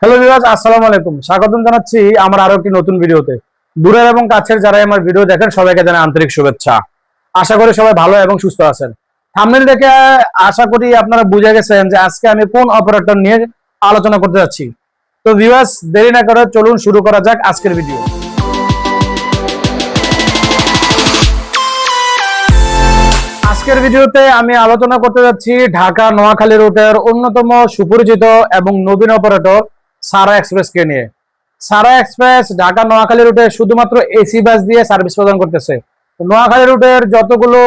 Hello viewers, আসসালামু আলাইকুম। স্বাগতম জানাচ্ছি আমার আরো একটি নতুন ভিডিওতে। দূরের এবং কাছের যারা আমার ভিডিও দেখেন সবাইকে জানাই আন্তরিক শুভেচ্ছা। আশা করি সবাই ভালো এবং সুস্থ আছেন। থাম্বনেল দেখে আশা করি আপনারা বুঝে গেছেন যে আজকে আমি কোন অপারেটর নিয়ে আলোচনা করতে যাচ্ছি। তো ভিউয়ার্স, দেরি না করে চলুন শুরু করা যাক আজকের ভিডিও। আজকের ভিডিওতে আমি আলোচনা করতে যাচ্ছি ঢাকা নোয়াখালী রুটের অন্যতম সুপরিচিত এবং নবীন অপারেটর সারা এক্সপ্রেস কে নিয়ে। সারা এক্সপ্রেস ঢাকা নোয়াখালী রুটে শুধুমাত্র এসি বাস দিয়ে সার্ভিস প্রদান করতেছে। নোয়াখালী রুটের যতগুলো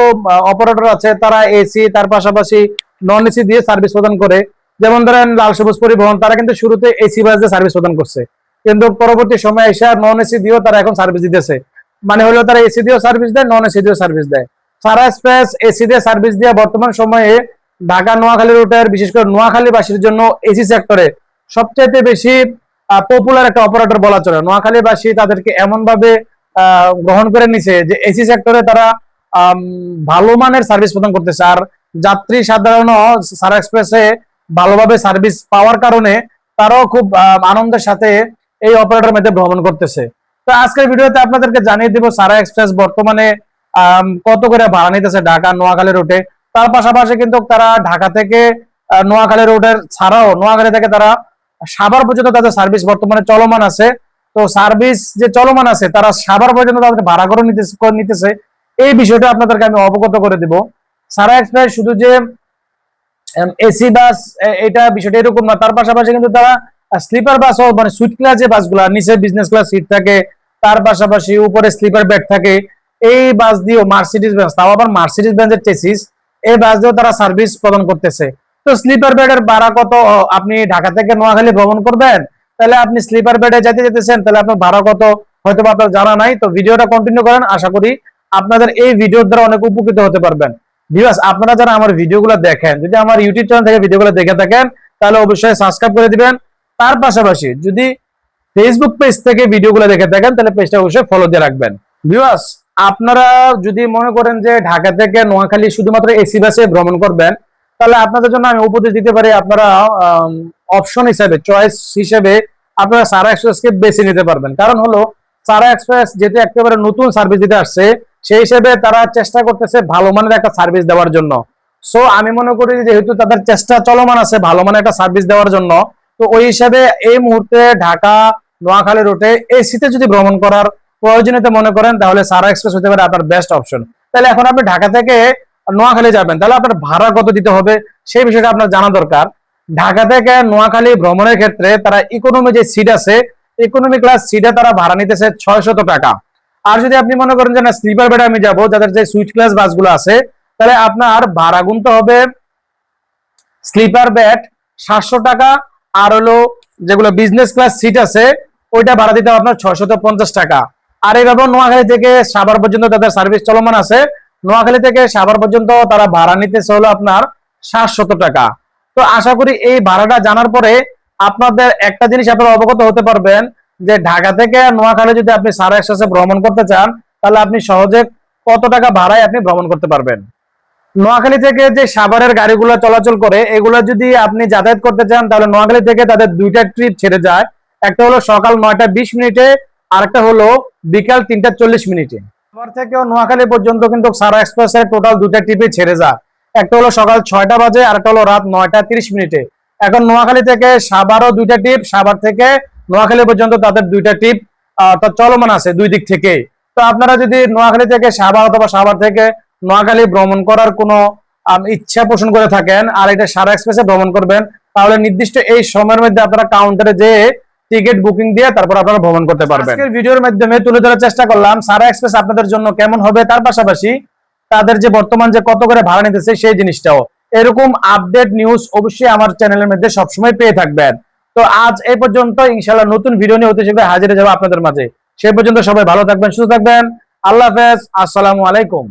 অপারেটর আছে তারা এসি, তার পাশাপাশি নন এসি দিয়ে সার্ভিস প্রদান করে। যেমন ধরেন লাল সবুজ পরিবহন, তারা কিন্তু শুরুতে এসি বাস দিয়ে সার্ভিস প্রদান করছে, কিন্তু পরবর্তী সময় এসে নন এসি দিয়েও তারা এখন সার্ভিস দিতেছে। মানে হলো তারা এসি দিয়েও সার্ভিস দেয়, নন এসি দিয়েও সার্ভিস দেয়। সারা এক্সপ্রেস এসি দিয়ে সার্ভিস দিয়ে বর্তমান সময়ে ঢাকা নোয়াখালী রুটের বিশেষ করে নোয়াখালীবাসীর জন্য এসি সেক্টরে সবচেয়ে বেশি পপুলার একটা অপারেটর বলা চলে। নোয়াখালীবাসী তাদেরকে এমন ভাবে গ্রহণ করে নিছে যে এসি সেক্টরে তারা ভালো মানের সার্ভিস প্রদান করতেছে। আর যাত্রী সাধারণ সারা এক্সপ্রেসে ভালোভাবে সার্ভিস পাওয়ার কারণে তারাও খুব আনন্দের সাথে এই অপারেটর মধ্যে ভ্রমণ করতেছে। তো আজকের ভিডিওতে আপনাদেরকে জানিয়ে দিব সারা এক্সপ্রেস বর্তমানে কত করে ভাড়া নিতেছে ঢাকা নোয়াখালী রুটে। তার পাশাপাশি কিন্তু তারা ঢাকা থেকে নোয়াখালী রুটের ছাড়াও নোয়াখালী থেকে তারা সাভার পর্যন্ত তাদের সার্ভিস বর্তমানে চলমান আছে। তো সার্ভিস যে চলমান আছে তারা সাভার পর্যন্ত তাদের ভাড়া করে নিতেছে। এই বিষয়টা আপনাদেরকে আমি অবগত করে দিব। সারা এক্সপ্রেস শুধু যে এসি বাস এটা বিষয়টা এরকম না, তার পাশাপাশি কিন্তু তারা স্লিপার বাসও, মানে সুইট ক্লাস যে বাসগুলো নিচে বিজনেস ক্লাস সিট থাকে, তার পাশাপাশি উপরে স্লিপার বেড থাকে, এই বাস দিয়েও মার্সিডিজ বেঞ্জ, তাও আবার মার্সিডিজ বেঞ্জের চেসিস, এই বাস দিয়েও তারা সার্ভিস প্রদান করতেছে। তো স্লিপার বেডের ভাড়া কত? আপনি ঢাকা থেকে নোয়াখালী ভ্রমণ করবেন, তাহলে আপনি স্লিপার বেডে যেতেছেন, তাহলে আপনার ভাড়া কত হয়তো আপনার জানা নাই। তো ভিডিওটা কন্টিনিউ করেন, আশা করি আপনাদের এই ভিডিওর দ্বারা অনেক উপকৃত হতে পারবেন। ভিউয়ার্স, আপনারা যারা আমার ভিডিওগুলো দেখেন, যদি আমার ইউটিউব চ্যানেল থেকে ভিডিওগুলো দেখে থাকেন তাহলে অবশ্যই সাবস্ক্রাইব করে দিবেন। তার পাশাপাশি যদি ফেসবুক পেজ থেকে ভিডিওগুলো দেখে থাকেন তাহলে পেজটা অবশ্যই ফলো দিয়ে রাখবেন। ভিউয়ার্স, আপনারা যদি মনে করেন যে ঢাকা থেকে নোয়াখালী শুধুমাত্র এসি বাসে ভ্রমণ করবেন, তাহলে আপনাদের জন্য আমি উপদেশ দিতে পারি, আপনারা অপশন হিসেবে, চয়েস হিসেবে আপনারা সারা এক্সপ্রেসকে বেছে নিতে পারবেন। কারণ হলো সারা এক্সপ্রেস যেহেতু একেবারে নতুন সার্ভিস দিতে আসছে, সেই হিসেবে তারা চেষ্টা করতেছে ভালো মানের একটা সার্ভিস দেওয়ার জন্য। সো আমি মনে করি যেহেতু তাদের চেষ্টা চলমান আছে ভালো মানের একটা সার্ভিস দেওয়ার জন্য, তো ওই হিসাবে এই মুহূর্তে ঢাকা নোয়াখালী রুটে এসিতে যদি ভ্রমণ করার প্রয়োজনীয়তা মনে করেন তাহলে সারা এক্সপ্রেস হতে পারে আপনার বেস্ট অপশন। তাহলে এখন আপনি ঢাকা থেকে নোয়াখালী যাবেন, তাহলে আপনার ভাড়া কত দিতে হবে সেই বিষয়টা আপনার জানা দরকার। ঢাকা থেকে নোয়াখালী ভ্রমণের ক্ষেত্রে তারা ইকোনমি যে সিট আছে, ইকোনমি ক্লাস সিটে তারা ভাড়া নিতেছে 600 টাকা। আর যদি আপনি মনে করেন যে না স্লিপার বেডে আমি যাবো, যাদের যে সুইট ক্লাস বাসগুলো আছে, তাহলে আপনার ভাড়া গুনতে হবে স্লিপার বেড 700 টাকা, আর হলো যেগুলো বিজনেস ক্লাস সিট আছে ওইটা ভাড়া দিতে হবে আপনার 650 টাকা। আর এইভাবে নোয়াখালী থেকে সাভার পর্যন্ত তাদের সার্ভিস চলমান আছে। নোয়াখালী থেকে সাভার পর্যন্ত তারা ভাড়া নিতেছে হলো আপনার 700 টাকা। তো আশা করি এই ভাড়াটা জানার পরে আপনাদের একটা জিনিস আপনারা অবগত হতে পারবেন যে ঢাকা থেকে নোয়াখালী যদি আপনি সারা এক্সপ্রেসে ভ্রমণ করতে চান তাহলে আপনি সহজে কত টাকা ভাড়ায় আপনি ভ্রমণ করতে পারবেন। নোয়াখালী থেকে যে সাভারের গাড়িগুলো চলাচল করে এগুলো যদি আপনি যাতায়াত করতে চান তাহলে নোয়াখালী থেকে তাদের দুইটা ট্রিপ ছেড়ে যায়। একটা হলো সকাল 9:20 আর একটা হলো বিকাল 3:40। সাভার থেকেও নোয়াখালী পর্যন্ত কিন্তু সারা এক্সপ্রেসের টোটাল দুইটা ট্রিপে ছেড়ে যায়। একটা হলো সকাল 6টা বাজে আর একটা হলো রাত 9:30। এখন নোয়াখালী থেকে সাভারও দুইটা ট্রিপ, সাভার থেকে নোয়াখালী পর্যন্ত তাদের দুইটা ট্রিপ চলমান আছে দুই দিক থেকে। তো আপনারা যদি নোয়াখালী থেকে সাভার অথবা সাভার থেকে নোয়াখালী ভ্রমণ করার কোনো ইচ্ছা পোষণ করে থাকেন আর এটা সারা এক্সপ্রেসে ভ্রমণ করবেন, তাহলে নির্দিষ্ট এই সময়ের মধ্যে আপনারা কাউন্টারে যেয়ে টিকিট বুকিং দিয়ে তারপর আপনারা ভ্রমণ করতে পারবেন। আজকের ভিডিওর মাধ্যমে তুলে ধরার চেষ্টা করলাম সারা এক্সপ্রেস আপনাদের জন্য কেমন হবে, তার পাশাপাশি তাদের যে বর্তমান যে কত করে ভাড়া নিতেছে সেই জিনিসটাও। এরকম আপডেট নিউজ অবশ্যই আমার চ্যানেলের মধ্যে সবসময় পেয়ে থাকবেন। তো আজ এই পর্যন্ত, ইনশাআল্লাহ নতুন ভিডিও নিয়ে অতি শীঘ্রই হাজির হয়ে যাবো আপনাদের মাঝে। সেই পর্যন্ত সবাই ভালো থাকবেন, সুস্থ থাকবেন। আল্লাহ হাফেজ, আসসালামু আলাইকুম।